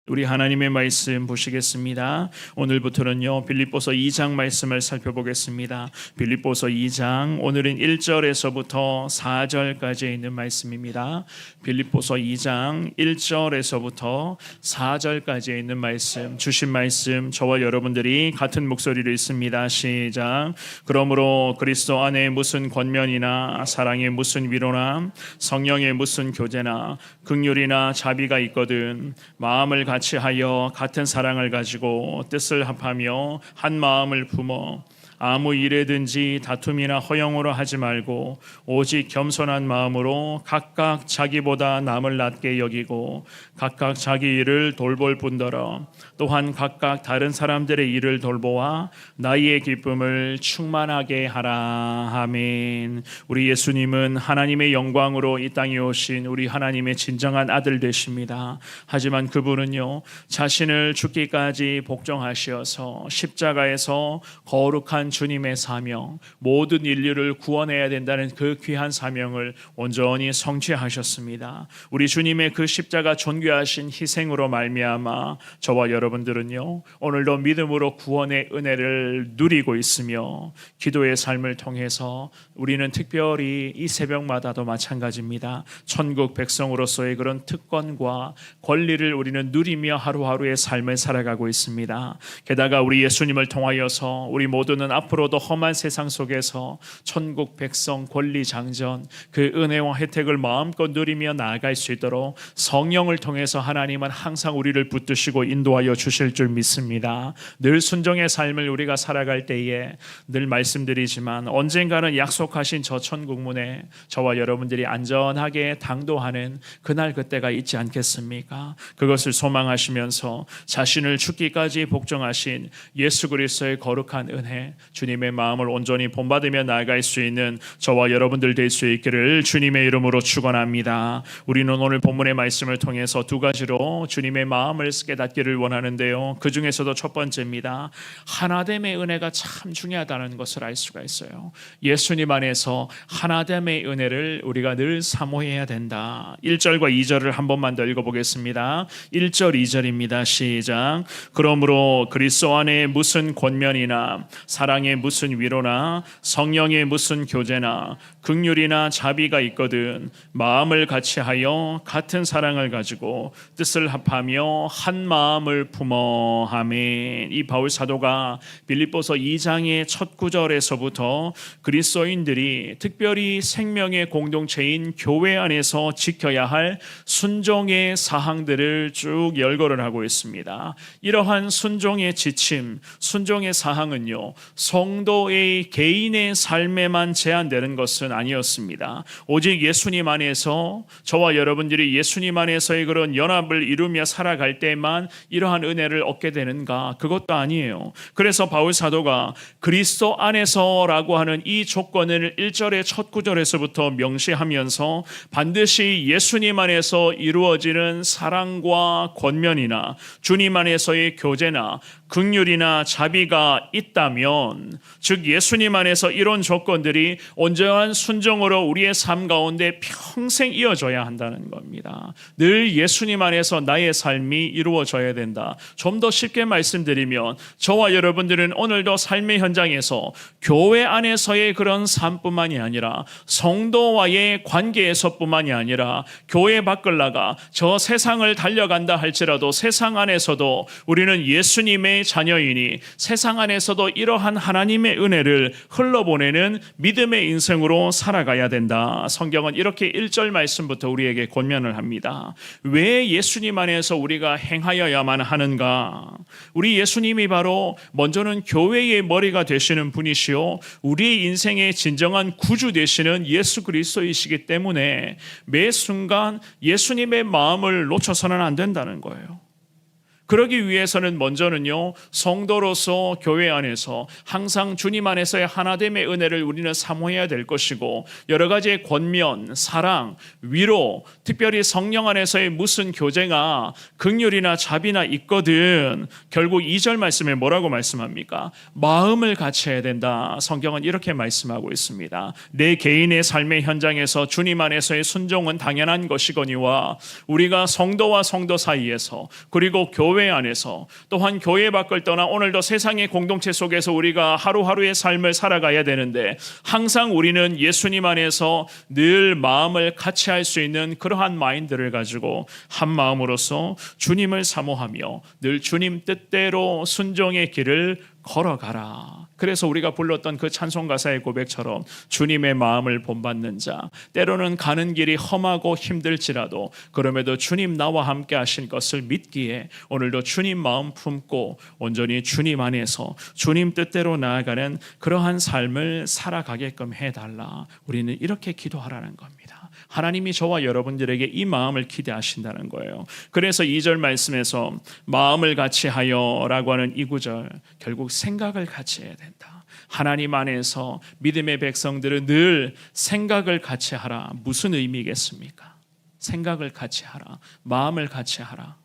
우리 하나님의 말씀 보시겠습니다. 오늘부터는요 빌립보서 2장 말씀을 살펴보겠습니다. 빌립보서 2장 오늘은 1절에서부터 4절까지 있는 말씀입니다. 빌립보서 2장 1절에서부터 4절까지 있는 말씀, 주신 말씀 저와 여러분들이 같은 목소리로 읽습니다. 시작. 그러므로 그리스도 안에 무슨 권면이나 사랑의 무슨 위로나 성령의 무슨 교제나 긍휼이나 자비가 있거든 마음을 같이 하여 같은 사랑을 가지고 뜻을 합하며 한 마음을 품어 아무 일에든지 다툼이나 허영으로 하지 말고 오직 겸손한 마음으로 각각 자기보다 남을 낮게 여기고 각각 자기 일을 돌볼 뿐더러 또한 각각 다른 사람들의 일을 돌보아 나의 기쁨을 충만하게 하라. 아멘. 우리 예수님은 하나님의 영광으로 이 땅에 오신 우리 하나님의 진정한 아들 되십니다. 하지만 그분은요 자신을 죽기까지 복종하시어서 십자가에서 거룩한 주님의 사명, 모든 인류를 구원해야 된다는 그 귀한 사명을 온전히 성취하셨습니다. 우리 주님의 그 십자가 존귀하신 희생으로 말미암아 저와 여러분들은요 오늘도 믿음으로 구원의 은혜를 누리고 있으며 기도의 삶을 통해서 우리는 특별히 이 새벽마다도 마찬가지입니다. 천국 백성으로서의 그런 특권과 권리를 우리는 누리며 하루하루의 삶을 살아가고 있습니다. 게다가 우리 예수님을 통하여서 우리 모두는 앞으로도 험한 세상 속에서 천국 백성 권리 장전 그 은혜와 혜택을 마음껏 누리며 나아갈 수 있도록 성령을 통해서 하나님은 항상 우리를 붙드시고 인도하여 주실 줄 믿습니다. 늘 순종의 삶을 우리가 살아갈 때에 늘 말씀드리지만 언젠가는 약속하신 저 천국문에 저와 여러분들이 안전하게 당도하는 그날 그때가 있지 않겠습니까? 그것을 소망하시면서 자신을 죽기까지 복종하신 예수 그리스도의 거룩한 은혜, 주님의 마음을 온전히 본받으며 나아갈 수 있는 저와 여러분들 될 수 있기를 주님의 이름으로 축원합니다. 우리는 오늘 본문의 말씀을 통해서 두 가지로 주님의 마음을 깨닫기를 원하는데요. 그 중에서도 첫 번째입니다. 하나됨의 은혜가 참 중요하다는 것을 알 수가 있어요. 예수님 안에서 하나됨의 은혜를 우리가 늘 사모해야 된다. 1절과 2절을 한 번만 더 읽어보겠습니다. 1절 2절입니다. 시작. 그러므로 그리스도 안에 무슨 권면이나 사랑의 무슨 위로나 성령의 무슨 교제나 긍휼이나 자비가 있거든 마음을 같이 하여 같은 사랑을 가지고 뜻을 합하며 한 마음을 품어. 아멘. 이 바울 사도가 빌립보서 2장의 첫 구절에서부터 그리스도인들이 특별히 생명의 공동체인 교회 안에서 지켜야 할 순종의 사항들을 쭉 열거를 하고 있습니다. 이러한 순종의 지침, 순종의 사항은요 성도의 개인의 삶에만 제한되는 것은 아니었습니다. 오직 예수님 안에서 저와 여러분들이 예수님 안에서의 그런 연합을 이루며 살아갈 때만 이러한 은혜를 얻게 되는가? 그것도 아니에요. 그래서 바울 사도가 그리스도 안에서라고 하는 이 조건을 1절의 첫 구절에서부터 명시하면서 반드시 예수님 안에서 이루어지는 사랑과 권면이나 주님 안에서의 교제나 긍휼이나 자비가 있다면, 즉 예수님 안에서 이런 조건들이 온전한 순종으로 우리의 삶 가운데 평생 이어져야 한다는 겁니다. 늘 예수님 안에서 나의 삶이 이루어져야 된다. 좀 더 쉽게 말씀드리면 저와 여러분들은 오늘도 삶의 현장에서 교회 안에서의 그런 삶뿐만이 아니라 성도와의 관계에서뿐만이 아니라 교회 밖을 나가 저 세상을 달려간다 할지라도 세상 안에서도 우리는 예수님의 자녀이니 세상 안에서도 이러한 하나님의 은혜를 흘러보내는 믿음의 인생으로 살아가야 된다. 성경은 이렇게 1절 말씀부터 우리에게 권면을 합니다. 왜 예수님 안에서 우리가 행하여야만 하는가? 우리 예수님이 바로 먼저는 교회의 머리가 되시는 분이시요 우리 인생의 진정한 구주 되시는 예수 그리스도이시기 때문에 매 순간 예수님의 마음을 놓쳐서는 안 된다는 거예요. 그러기 위해서는 먼저는요, 성도로서 교회 안에서 항상 주님 안에서의 하나됨의 은혜를 우리는 사모해야 될 것이고, 여러 가지의 권면, 사랑, 위로, 특별히 성령 안에서의 무슨 교제가 긍휼이나 자비나 있거든 결국 2절 말씀에 뭐라고 말씀합니까? 마음을 같이 해야 된다. 성경은 이렇게 말씀하고 있습니다. 내 개인의 삶의 현장에서 주님 안에서의 순종은 당연한 것이거니와 우리가 성도와 성도 사이에서, 그리고 교회 안에서, 또한 교회 밖을 떠나 오늘도 세상의 공동체 속에서 우리가 하루하루의 삶을 살아가야 되는데, 항상 우리는 예수님 안에서 늘 마음을 같이 할 수 있는 그러한 마인드를 가지고 한 마음으로서 주님을 사모하며 늘 주님 뜻대로 순종의 길을 걸어가라. 그래서 우리가 불렀던 그 찬송 가사의 고백처럼 주님의 마음을 본받는 자, 때로는 가는 길이 험하고 힘들지라도 그럼에도 주님 나와 함께 하실 것을 믿기에 오늘도 주님 마음 품고 온전히 주님 안에서 주님 뜻대로 나아가는 그러한 삶을 살아가게끔 해달라. 우리는 이렇게 기도하라는 겁니다. 하나님이 저와 여러분들에게 이 마음을 기대하신다는 거예요. 그래서 2절 말씀에서 마음을 같이 하여 라고 하는 이 구절, 결국 생각을 같이 해야 된다. 하나님 안에서 믿음의 백성들은 늘 생각을 같이 하라. 무슨 의미겠습니까? 생각을 같이 하라. 마음을 같이 하라.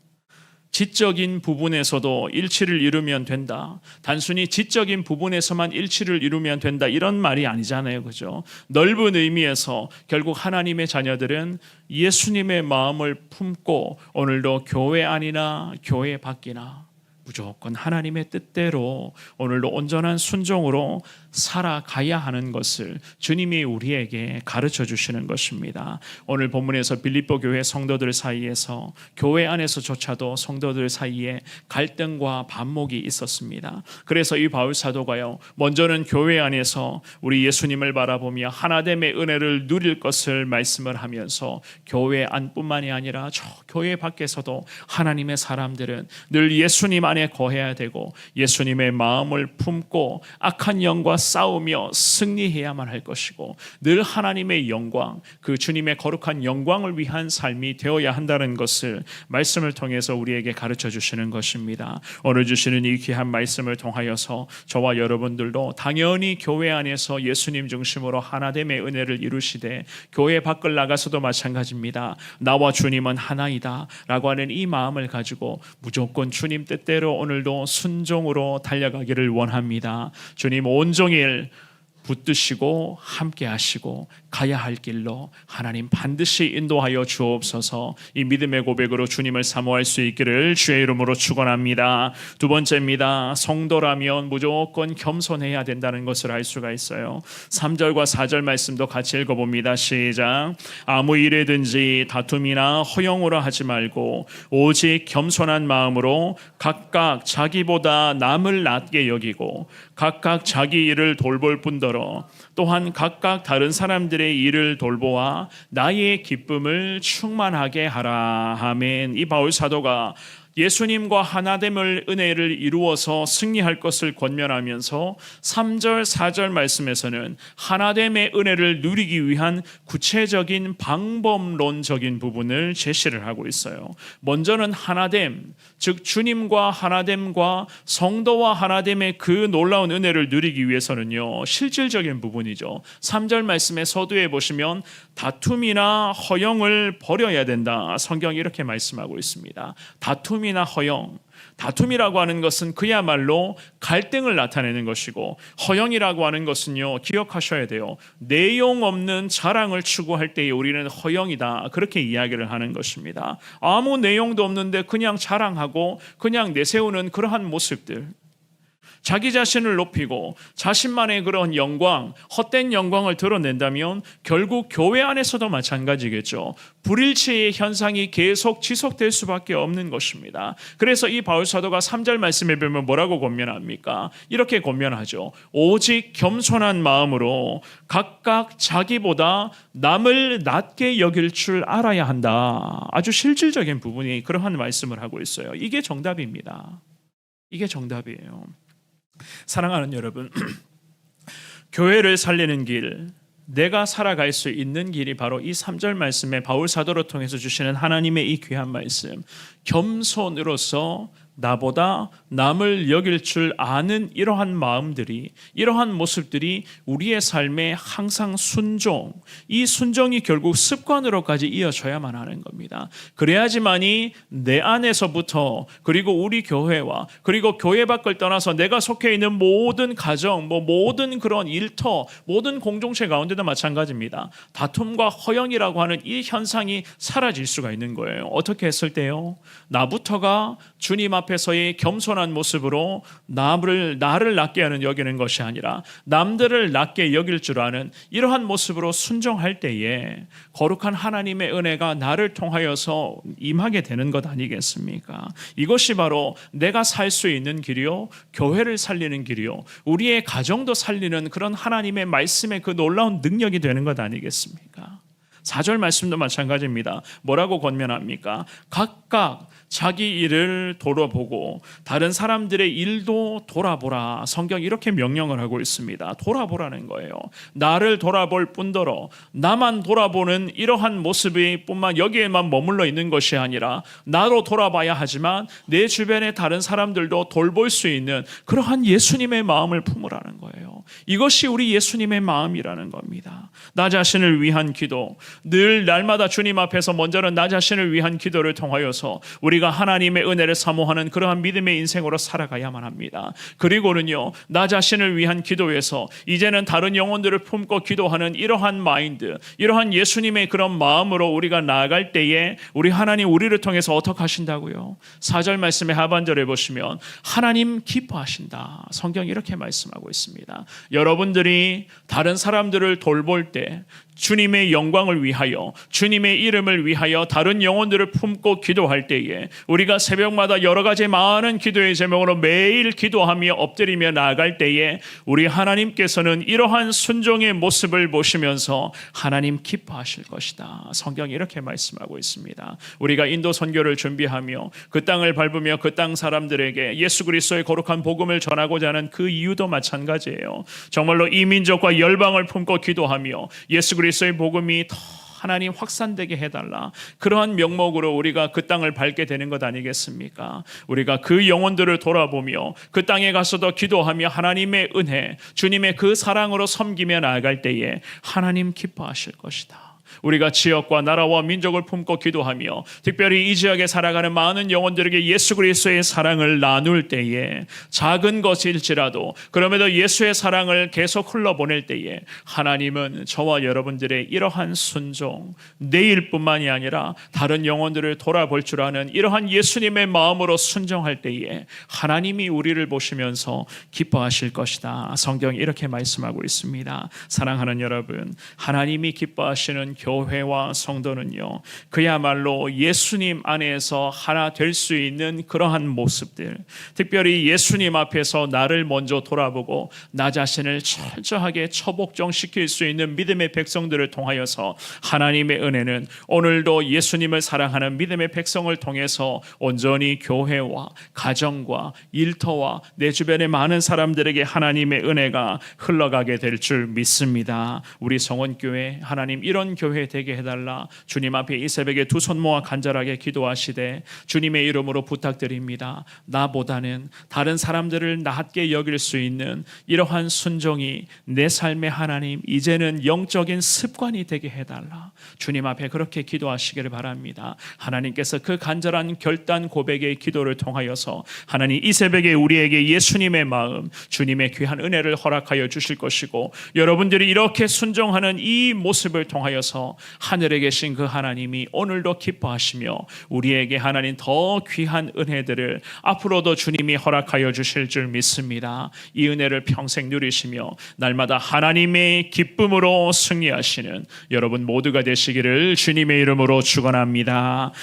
지적인 부분에서도 일치를 이루면 된다. 단순히 지적인 부분에서만 일치를 이루면 된다. 이런 말이 아니잖아요. 그죠? 넓은 의미에서 결국 하나님의 자녀들은 예수님의 마음을 품고 오늘도 교회 안이나 교회 밖이나 무조건 하나님의 뜻대로 오늘도 온전한 순종으로 살아가야 하는 것을 주님이 우리에게 가르쳐 주시는 것입니다. 오늘 본문에서 빌립보 교회 성도들 사이에서, 교회 안에서조차도 성도들 사이에 갈등과 반목이 있었습니다. 그래서 이 바울 사도가요, 먼저는 교회 안에서 우리 예수님을 바라보며 하나됨의 은혜를 누릴 것을 말씀을 하면서 교회 안뿐만이 아니라 저 교회 밖에서도 하나님의 사람들은 늘 예수님 안에 거해야 되고 예수님의 마음을 품고 악한 영과 싸우며 승리해야만 할 것이고 늘 하나님의 영광, 그 주님의 거룩한 영광을 위한 삶이 되어야 한다는 것을 말씀을 통해서 우리에게 가르쳐 주시는 것입니다. 오늘 주시는 이 귀한 말씀을 통하여서 저와 여러분들도 당연히 교회 안에서 예수님 중심으로 하나됨의 은혜를 이루시되 교회 밖을 나가서도 마찬가지입니다. 나와 주님은 하나이다 라고 하는 이 마음을 가지고 무조건 주님 뜻대로 오늘도 순종으로 달려가기를 원합니다. 주님 온종일 붙드시고 함께 하시고 가야 할 길로 하나님 반드시 인도하여 주옵소서. 이 믿음의 고백으로 주님을 사모할 수 있기를 주의 이름으로 축원합니다. 두 번째입니다. 성도라면 무조건 겸손해야 된다는 것을 알 수가 있어요. 3절과 4절 말씀도 같이 읽어봅니다. 시작. 아무 일에든지 다툼이나 허영으로 하지 말고 오직 겸손한 마음으로 각각 자기보다 남을 낮게 여기고 각각 자기 일을 돌볼 뿐더러 또한 각각 다른 사람들의 일을 돌보아 나의 기쁨을 충만하게 하라. 아멘. 이 바울 사도가 예수님과 하나됨을 은혜를 이루어서 승리할 것을 권면하면서 3절 4절 말씀에서는 하나됨의 은혜를 누리기 위한 구체적인 방법론적인 부분을 제시를 하고 있어요. 먼저는 하나됨, 즉 주님과 하나됨과 성도와 하나됨의 그 놀라운 은혜를 누리기 위해서는요, 실질적인 부분이죠. 3절 말씀의 서두에 보시면 다툼이나 허영을 버려야 된다. 성경이 이렇게 말씀하고 있습니다. 다툼이나 허영, 다툼이라고 하는 것은 그야말로 갈등을 나타내는 것이고, 허영이라고 하는 것은요, 기억하셔야 돼요. 내용 없는 자랑을 추구할 때에 우리는 허영이다, 그렇게 이야기를 하는 것입니다. 아무 내용도 없는데 그냥 자랑하고 그냥 내세우는 그러한 모습들, 자기 자신을 높이고 자신만의 그런 영광, 헛된 영광을 드러낸다면 결국 교회 안에서도 마찬가지겠죠. 불일치의 현상이 계속 지속될 수밖에 없는 것입니다. 그래서 이 바울 사도가 3절 말씀에 보면 뭐라고 권면합니까? 이렇게 권면하죠. 오직 겸손한 마음으로 각각 자기보다 남을 낮게 여길 줄 알아야 한다. 아주 실질적인 부분이 그러한 말씀을 하고 있어요. 이게 정답입니다. 이게 정답이에요. 사랑하는 여러분, 교회를 살리는 길, 내가 살아갈 수 있는 길이 바로 이 3절 말씀에 바울 사도를 통해서 주시는 하나님의 이 귀한 말씀, 겸손으로서 나보다 남을 여길 줄 아는 이러한 마음들이, 이러한 모습들이 우리의 삶에 항상 순종, 이 순종이 결국 습관으로까지 이어져야만 하는 겁니다. 그래야지만이 내 안에서부터, 그리고 우리 교회와, 그리고 교회 밖을 떠나서 내가 속해 있는 모든 가정, 모든 그런 일터, 모든 공동체 가운데도 마찬가지입니다. 다툼과 허영이라고 하는 이 현상이 사라질 수가 있는 거예요. 어떻게 했을 때요? 나부터가 주님 앞에서의 겸손한 모습으로 나를 낮게 하는 여기는 것이 아니라 남들을 낮게 여길 줄 아는 이러한 모습으로 순종할 때에 거룩한 하나님의 은혜가 나를 통하여서 임하게 되는 것 아니겠습니까? 이것이 바로 내가 살 수 있는 길이요, 교회를 살리는 길이요, 우리의 가정도 살리는 그런 하나님의 말씀의 그 놀라운 능력이 되는 것 아니겠습니까? 4절 말씀도 마찬가지입니다. 뭐라고 권면합니까? 각각 자기 일을 돌아보고 다른 사람들의 일도 돌아보라. 성경이 이렇게 명령을 하고 있습니다. 돌아보라는 거예요. 나를 돌아볼 뿐더러 나만 돌아보는 이러한 모습이 뿐만 여기에만 머물러 있는 것이 아니라 나로 돌아봐야 하지만 내 주변의 다른 사람들도 돌볼 수 있는 그러한 예수님의 마음을 품으라는 거예요. 이것이 우리 예수님의 마음이라는 겁니다. 나 자신을 위한 기도, 늘 날마다 주님 앞에서 먼저는 나 자신을 위한 기도를 통하여서 우리가 하나님의 은혜를 사모하는 그러한 믿음의 인생으로 살아가야만 합니다. 그리고는요, 나 자신을 위한 기도에서 이제는 다른 영혼들을 품고 기도하는 이러한 마인드, 이러한 예수님의 그런 마음으로 우리가 나아갈 때에 우리 하나님 우리를 통해서 어떻게 하신다고요? 4절 말씀의 하반절에 보시면 하나님 기뻐하신다. 성경이 이렇게 말씀하고 있습니다. 여러분들이 다른 사람들을 돌볼 때 주님의 영광을 위하여, 주님의 이름을 위하여 다른 영혼들을 품고 기도할 때에 우리가 새벽마다 여러 가지 많은 기도의 제목으로 매일 기도하며 엎드리며 나아갈 때에 우리 하나님께서는 이러한 순종의 모습을 보시면서 하나님 기뻐하실 것이다. 성경이 이렇게 말씀하고 있습니다. 우리가 인도 선교를 준비하며 그 땅을 밟으며 그 땅 사람들에게 예수 그리스도의 거룩한 복음을 전하고자 하는 그 이유도 마찬가지예요. 정말로 이 민족과 열방을 품고 기도하며 예수 그리스도의 복음이 더 하나님 확산되게 해달라. 그러한 명목으로 우리가 그 땅을 밟게 되는 것 아니겠습니까? 우리가 그 영혼들을 돌아보며 그 땅에 가서도 기도하며 하나님의 은혜, 주님의 그 사랑으로 섬기며 나아갈 때에 하나님 기뻐하실 것이다. 우리가 지역과 나라와 민족을 품고 기도하며 특별히 이 지역에 살아가는 많은 영혼들에게 예수 그리스도의 사랑을 나눌 때에 작은 것일지라도 그럼에도 예수의 사랑을 계속 흘러보낼 때에 하나님은 저와 여러분들의 이러한 순종, 내일뿐만이 아니라 다른 영혼들을 돌아볼 줄 아는 이러한 예수님의 마음으로 순종할 때에 하나님이 우리를 보시면서 기뻐하실 것이다. 성경이 이렇게 말씀하고 있습니다. 사랑하는 여러분, 하나님이 기뻐하시는 교회와 성도는요, 그야말로 예수님 안에서 하나 될 수 있는 그러한 모습들, 특별히 예수님 앞에서 나를 먼저 돌아보고 나 자신을 철저하게 처복종시킬 수 있는 믿음의 백성들을 통하여서 하나님의 은혜는 오늘도 예수님을 사랑하는 믿음의 백성을 통해서 온전히 교회와 가정과 일터와 내 주변의 많은 사람들에게 하나님의 은혜가 흘러가게 될 줄 믿습니다. 우리 성원교회 하나님 이런 교회 되게 해달라. 주님 앞에 이 새벽에 두 손 모아 간절하게 기도하시되 주님의 이름으로 부탁드립니다. 나보다는 다른 사람들을 낮게 여길 수 있는 이러한 순종이 내 삶의 하나님 이제는 영적인 습관이 되게 해달라. 주님 앞에 그렇게 기도하시기를 바랍니다. 하나님께서 그 간절한 결단 고백의 기도를 통하여서 하나님 이 새벽에 우리에게 예수님의 마음, 주님의 귀한 은혜를 허락하여 주실 것이고 여러분들이 이렇게 순종하는 이 모습을 통하여서 하늘에 계신 그 하나님이 오늘도 기뻐하시며 우리에게 하나님 더 귀한 은혜들을 앞으로도 주님이 허락하여 주실 줄 믿습니다. 이 은혜를 평생 누리시며 날마다 하나님의 기쁨으로 승리하시는 여러분 모두가 되시기를 주님의 이름으로 축원합니다.